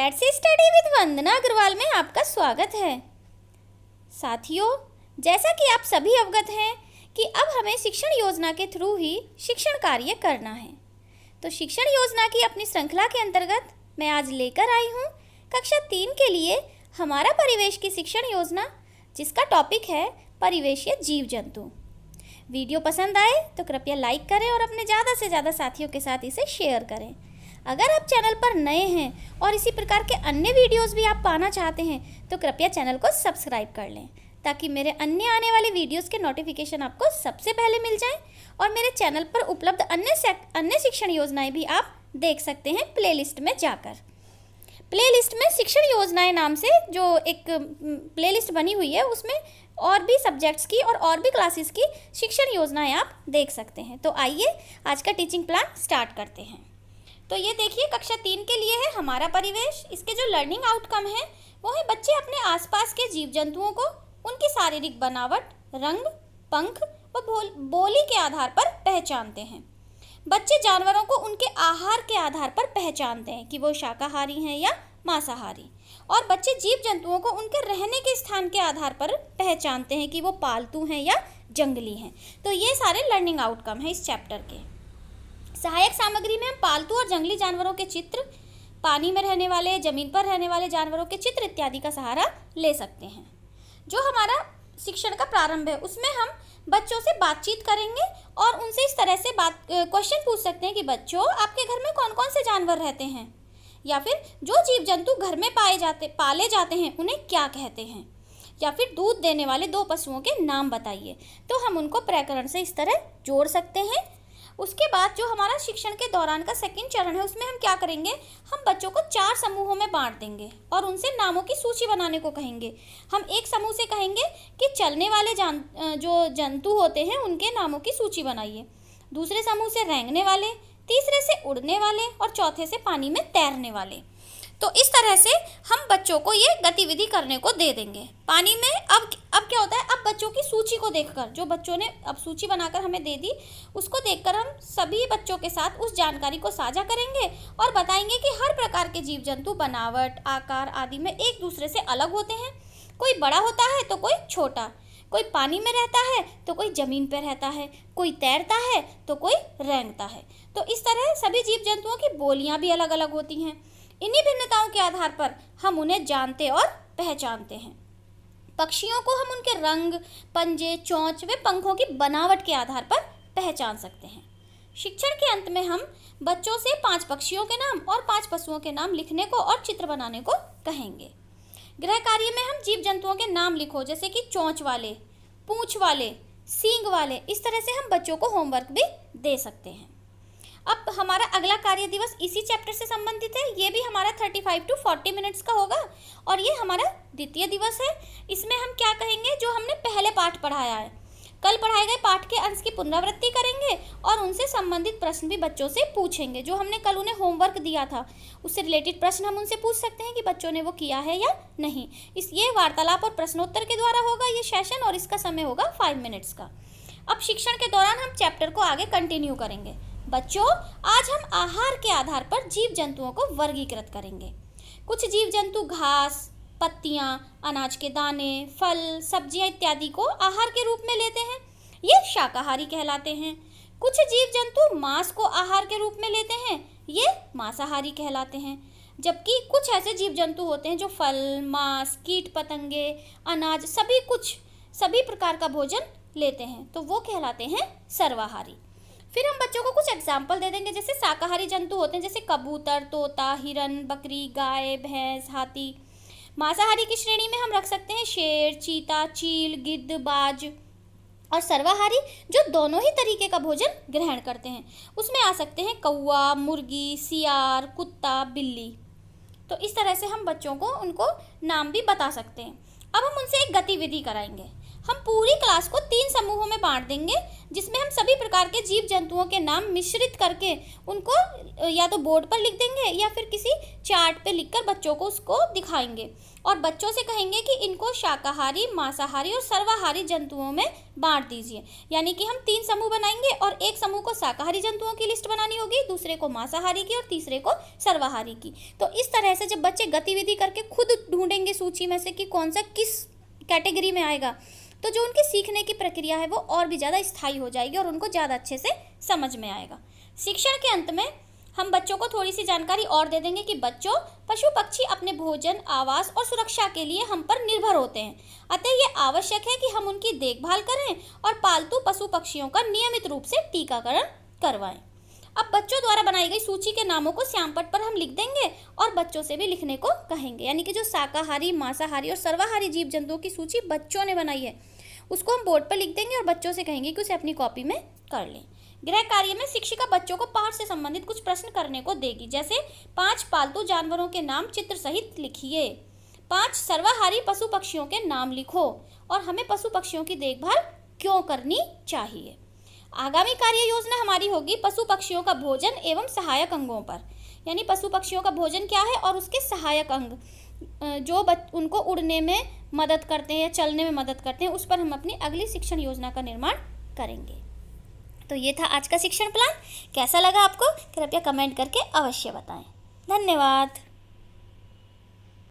Let's study with वंदना अग्रवाल में आपका स्वागत है। साथियों, जैसा कि आप सभी अवगत हैं कि अब हमें शिक्षण योजना के थ्रू ही शिक्षण कार्य करना है। तो शिक्षण योजना की अपनी श्रृंखला के अंतर्गत मैं आज लेकर आई हूँ कक्षा 3 के लिए हमारा परिवेश की शिक्षण योजना, जिसका टॉपिक है परिवेशीय जीव जंतु। वीडियो पसंद आए तो कृपया लाइक करें और अपने ज़्यादा से ज़्यादा साथियों के साथ इसे शेयर करें। अगर आप चैनल पर नए हैं और इसी प्रकार के अन्य वीडियोस भी आप पाना चाहते हैं तो कृपया चैनल को सब्सक्राइब कर लें, ताकि मेरे अन्य आने वाले वीडियोस के नोटिफिकेशन आपको सबसे पहले मिल जाएं। और मेरे चैनल पर उपलब्ध अन्य शिक्षण योजनाएं भी आप देख सकते हैं प्लेलिस्ट में जाकर। प्लेलिस्ट में शिक्षण योजनाएं नाम से जो एक प्लेलिस्ट बनी हुई है, उसमें और भी सब्जेक्ट्स की और भी क्लासेस की शिक्षण योजनाएं आप देख सकते हैं। तो आइए आज का टीचिंग प्लान स्टार्ट करते हैं। तो ये देखिए, कक्षा 3 के लिए है हमारा परिवेश। इसके जो लर्निंग आउटकम है वो है बच्चे अपने आसपास के जीव जंतुओं को उनकी शारीरिक बनावट, रंग, पंख और बोली के आधार पर पहचानते हैं। बच्चे जानवरों को उनके आहार के आधार पर पहचानते हैं कि वो शाकाहारी हैं या मांसाहारी। और बच्चे जीव जंतुओं को उनके रहने के स्थान के आधार पर पहचानते हैं कि वो पालतू हैं या जंगली हैं। तो ये सारे लर्निंग आउटकम हैं इस चैप्टर के। सहायक सामग्री में हम पालतू और जंगली जानवरों के चित्र, पानी में रहने वाले, जमीन पर रहने वाले जानवरों के चित्र इत्यादि का सहारा ले सकते हैं। जो हमारा शिक्षण का प्रारंभ है उसमें हम बच्चों से बातचीत करेंगे और उनसे इस तरह से क्वेश्चन पूछ सकते हैं कि बच्चों, आपके घर में कौन कौन से जानवर रहते हैं, या फिर जो जीव जंतु घर में पाले जाते हैं उन्हें क्या कहते हैं, या फिर दूध देने वाले 2 पशुओं के नाम बताइए। तो हम उनको प्रकरण से इस तरह जोड़ सकते हैं। उसके बाद जो हमारा शिक्षण के दौरान का सेकंड चरण है उसमें हम क्या करेंगे, हम बच्चों को 4 समूहों में बांट देंगे और उनसे नामों की सूची बनाने को कहेंगे। हम एक समूह से कहेंगे कि चलने वाले जो जंतु होते हैं उनके नामों की सूची बनाइए, दूसरे समूह से रेंगने वाले, तीसरे से उड़ने वाले और चौथे से पानी में तैरने वाले। तो इस तरह से हम बच्चों को ये गतिविधि करने को दे देंगे। पानी में अब क्या होता है, अब बच्चों की सूची को देखकर, जो बच्चों ने अब सूची बनाकर हमें दे दी, उसको देखकर हम सभी बच्चों के साथ उस जानकारी को साझा करेंगे और बताएंगे कि हर प्रकार के जीव जंतु बनावट, आकार आदि में एक दूसरे से अलग होते हैं। कोई बड़ा होता है तो कोई छोटा, कोई पानी में रहता है तो कोई जमीन पर रहता है, कोई तैरता है तो कोई रेंगता है। तो इस तरह सभी जीव जंतुओं की बोलियां भी अलग अलग होती हैं। इन्हीं भिन्नताओं के आधार पर हम उन्हें जानते और पहचानते हैं। पक्षियों को हम उनके रंग, पंजे, चोंच व पंखों की बनावट के आधार पर पहचान सकते हैं। शिक्षण के अंत में हम बच्चों से 5 पक्षियों के नाम और 5 पशुओं के नाम लिखने को और चित्र बनाने को कहेंगे। गृह कार्य में हम जीव जंतुओं के नाम लिखो, जैसे कि चोंच वाले, पूंछ वाले, सींग वाले। इस तरह से हम बच्चों को होमवर्क भी दे सकते हैं। अब हमारा अगला कार्य दिवस इसी चैप्टर से संबंधित है। ये भी हमारा 35 to 40 मिनट्स का होगा और ये हमारा द्वितीय दिवस है। इसमें हम क्या कहेंगे, जो हमने पहले पाठ पढ़ाया है, कल पढ़ाए गए पाठ के अंश की पुनरावृत्ति करेंगे और उनसे संबंधित प्रश्न भी बच्चों से पूछेंगे। जो हमने कल उन्हें होमवर्क दिया था उससे रिलेटेड प्रश्न हम उनसे पूछ सकते हैं कि बच्चों ने वो किया है या नहीं। ये वार्तालाप और प्रश्नोत्तर के द्वारा होगा ये सेशन, और इसका समय होगा 5 मिनट्स का। अब शिक्षण के दौरान हम चैप्टर को आगे कंटिन्यू करेंगे। बच्चों, आज हम आहार के आधार पर जीव जंतुओं को वर्गीकृत करेंगे। कुछ जीव जंतु घास, पत्तियां, अनाज के दाने, फल, सब्जियां इत्यादि को आहार के रूप में लेते हैं, ये शाकाहारी कहलाते हैं। कुछ जीव जंतु मांस को आहार के रूप में लेते हैं, ये मांसाहारी कहलाते हैं। जबकि कुछ ऐसे जीव जंतु होते हैं जो फल, मांस, कीट पतंगे, अनाज सभी प्रकार का भोजन लेते हैं, तो वो कहलाते हैं सर्वाहारी। फिर हम बच्चों को कुछ एग्जाम्पल दे देंगे। जैसे शाकाहारी जंतु होते हैं जैसे कबूतर, तोता, हिरन, बकरी, गाय, भैंस, हाथी। मांसाहारी की श्रेणी में हम रख सकते हैं शेर, चीता, चील, गिद्ध, बाज। और सर्वाहारी जो दोनों ही तरीके का भोजन ग्रहण करते हैं, उसमें आ सकते हैं कौवा, मुर्गी, सियार, कुत्ता, बिल्ली। तो इस तरह से हम बच्चों को उनको नाम भी बता सकते हैं। अब हम उनसे एक गतिविधि कराएंगे। हम पूरी क्लास को 3 समूहों में बांट देंगे, जिसमें हम सभी प्रकार के जीव जंतुओं के नाम मिश्रित करके उनको या तो बोर्ड पर लिख देंगे या फिर किसी चार्ट पे लिखकर बच्चों को उसको दिखाएंगे और बच्चों से कहेंगे कि इनको शाकाहारी, मांसाहारी और सर्वाहारी जंतुओं में बांट दीजिए। यानी कि हम 3 समूह बनाएंगे और एक समूह को शाकाहारी जंतुओं की लिस्ट बनानी होगी, दूसरे को मांसाहारी की और तीसरे को सर्वाहारी की। तो इस तरह से जब बच्चे गतिविधि करके खुद ढूंढेंगे सूची में से कि कौन सा किस कैटेगरी में आएगा, तो जो उनकी सीखने की प्रक्रिया है वो और भी ज़्यादा स्थायी हो जाएगी और उनको ज़्यादा अच्छे से समझ में आएगा। शिक्षण के अंत में हम बच्चों को थोड़ी सी जानकारी और दे देंगे कि बच्चों, पशु पक्षी अपने भोजन, आवास और सुरक्षा के लिए हम पर निर्भर होते हैं, अतः ये आवश्यक है कि हम उनकी देखभाल करें और पालतू पशु पक्षियों का नियमित रूप से टीकाकरण करवाएं। अब बच्चों द्वारा बनाई गई सूची के नामों को श्यामपट्ट पर हम लिख देंगे और बच्चों से भी लिखने को कहेंगे। यानी कि जो शाकाहारी, मांसाहारी और सर्वाहारी जीव जंतुओं की सूची बच्चों ने बनाई है उसको हम बोर्ड पर लिख देंगे और बच्चों से कहेंगे कि उसे अपनी कॉपी में कर लें। गृह कार्य में शिक्षिका बच्चों को पाठ से संबंधित कुछ प्रश्न करने को देगी, जैसे 5 पालतू जानवरों के नाम चित्र सहित लिखिए, 5 सर्वाहारी पशु पक्षियों के नाम लिखो और हमें पशु पक्षियों की देखभाल क्यों करनी चाहिए। आगामी कार्य योजना हमारी होगी पशु पक्षियों का भोजन एवं सहायक अंगों पर। यानी पशु पक्षियों का भोजन क्या है और उसके सहायक अंग जो उनको उड़ने में मदद करते हैं या चलने में मदद करते हैं, उस पर हम अपनी अगली शिक्षण योजना का निर्माण करेंगे। तो ये था आज का शिक्षण प्लान। कैसा लगा आपको? कृपया कमेंट करके अवश्य बताएं। धन्यवाद।